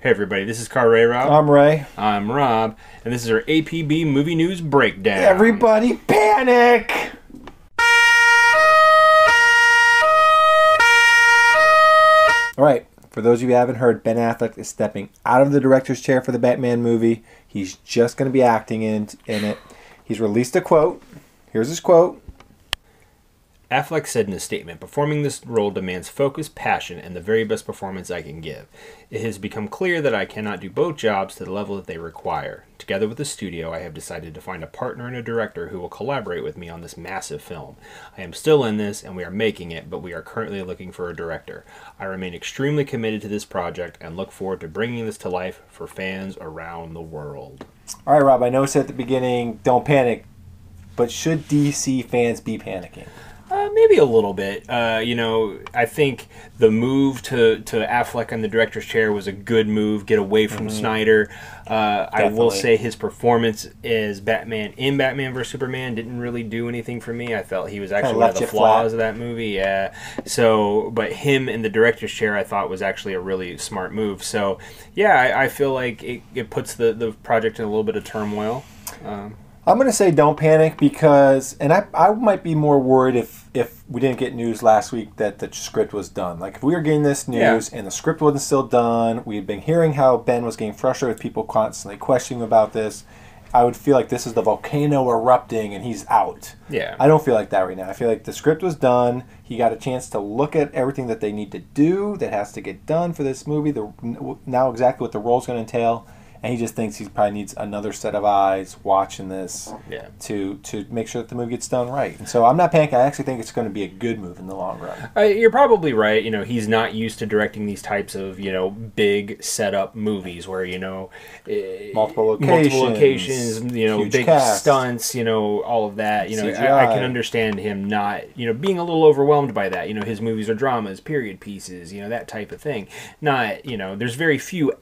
Hey everybody, this is CRR Rob. I'm Ray. I'm Rob, and this is our A.P.B movie news breakdown. Everybody panic! Alright, for those of you who haven't heard, Ben Affleck is stepping out of the director's chair for the Batman movie. He's just going to be acting in it. He's released a quote. Here's his quote. Affleck said in a statement, "Performing this role demands focus, passion, and the very best performance I can give. It has become clear that I cannot do both jobs to the level that they require. Together with the studio, I have decided to find a partner and a director who will collaborate with me on this massive film. I am still in this, and we are making it, but we are currently looking for a director. I remain extremely committed to this project and look forward to bringing this to life for fans around the world." Alright, Rob, I know it said at the beginning, don't panic, but should DC fans be panicking? Maybe a little bit. I think the move to Affleck on the director's chair was a good move. Get away from Snyder. I will say his performance as Batman in Batman vs Superman didn't really do anything for me. I felt he was actually one of the flaws of that movie. Yeah. So, but him in the director's chair, I thought was actually a really smart move. So, yeah, I feel like it puts the project in a little bit of turmoil. I'm going to say don't panic because, and I might be more worried if we didn't get news last week that the script was done. Like if we were getting this news and the script wasn't still done, we'd been hearing how Ben was getting frustrated with people constantly questioning about this, I would feel like this is the volcano erupting and he's out. Yeah. I don't feel like that right now. I feel like the script was done. He got a chance to look at everything that they need to do that has to get done for this movie, now exactly what the role's going to entail. And he just thinks he probably needs another set of eyes watching this to make sure that the movie gets done right. And so I'm not panicking. I actually think it's going to be a good move in the long run. You're probably right. He's not used to directing these types of, big setup movies where, multiple locations, big cast. stunts, all of that. I can understand him not, being a little overwhelmed by that. His movies are dramas, period pieces, that type of thing. Not, there's very few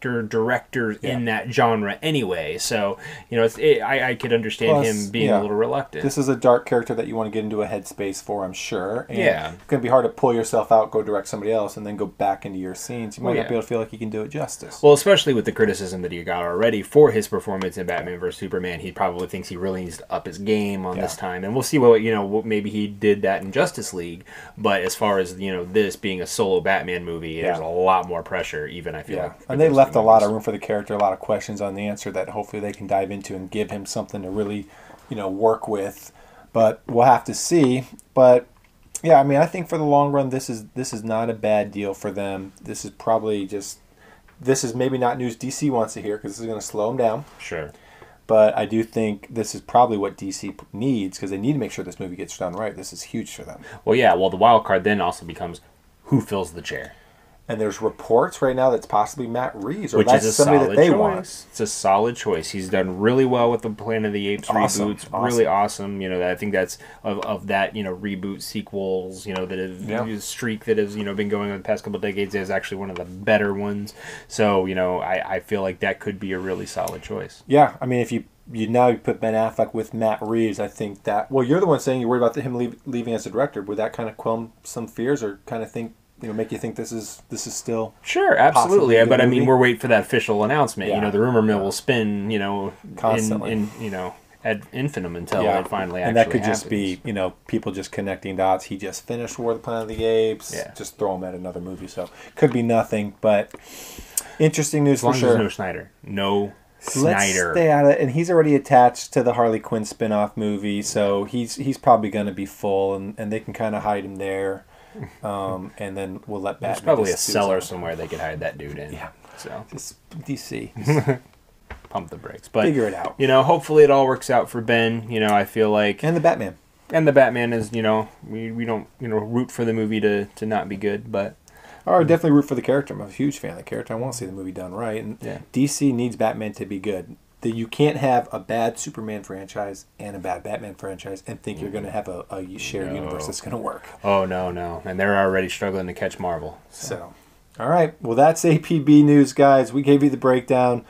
directors in that genre anyway, so I could understand him being a little reluctant. This is a dark character that you want to get into a headspace for, I'm sure. And it's going to be hard to pull yourself out, go direct somebody else, and then go back into your scenes. You might not be able to feel like you can do it justice. Well, especially with the criticism that he got already for his performance in Batman vs Superman, he probably thinks he really needs to up his game on this time, and we'll see what maybe he did that in Justice League. But as far as this being a solo Batman movie, there's a lot more pressure. Even I feel like, and they left a lot of room for the character, a lot of questions on the answer that hopefully they can dive into and give him something to really, work with. But we'll have to see. But yeah, I think for the long run, this is not a bad deal for them. This is probably this is maybe not news DC wants to hear because this is going to slow them down. Sure. But I do think this is probably what DC needs because they need to make sure this movie gets done right. This is huge for them. Well, yeah. Well, the wild card then also becomes who fills the chair. And there's reports right now that's possibly Matt Reeves, or which that's is somebody that they want. It's a solid choice. He's done really well with the Planet of the Apes reboots. Really awesome. I think that's of that reboot sequels. That have streak that has been going on the past couple of decades is actually one of the better ones. So I feel like that could be a really solid choice. Yeah, if you now put Ben Affleck with Matt Reeves, I think that. Well, you're the one saying you're worried about him leaving as a director. Would that kind of quell some fears, or kind of make you think this is still sure, absolutely. But we're waiting for that official announcement. The rumor mill will spin, constantly, ad infinitum until it finally and actually that could happens. just be people just connecting dots. He just finished War of the Planet of the Apes. Just throw him at another movie. So could be nothing, but interesting news for sure. There's no Snyder. No Snyder. Let's stay out of it. And he's already attached to the Harley Quinn spin-off movie, so he's probably going to be full, and they can kind of hide him there. And then we'll let Batman. There's probably a cellar somewhere they could hide that dude in. Yeah. So just DC. Pump the brakes. But figure it out. Hopefully it all works out for Ben. I feel like and the Batman. And the Batman is, we don't root for the movie to not be good, but I definitely root for the character. I'm a huge fan of the character. I want to see the movie done right. And DC needs Batman to be good. That you can't have a bad Superman franchise and a bad Batman franchise and think you're going to have a shared universe that's going to work. Oh, no. And they're already struggling to catch Marvel. So, all right. Well, that's A.P.B. news, guys. We gave you the breakdown.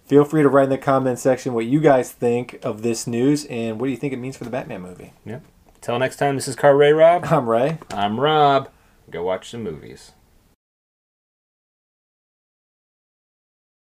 Feel free to write in the comment section what you guys think of this news and what do you think it means for the Batman movie. Yep. Till next time, this is CRR Rob. I'm Ray. I'm Rob. Go watch some movies.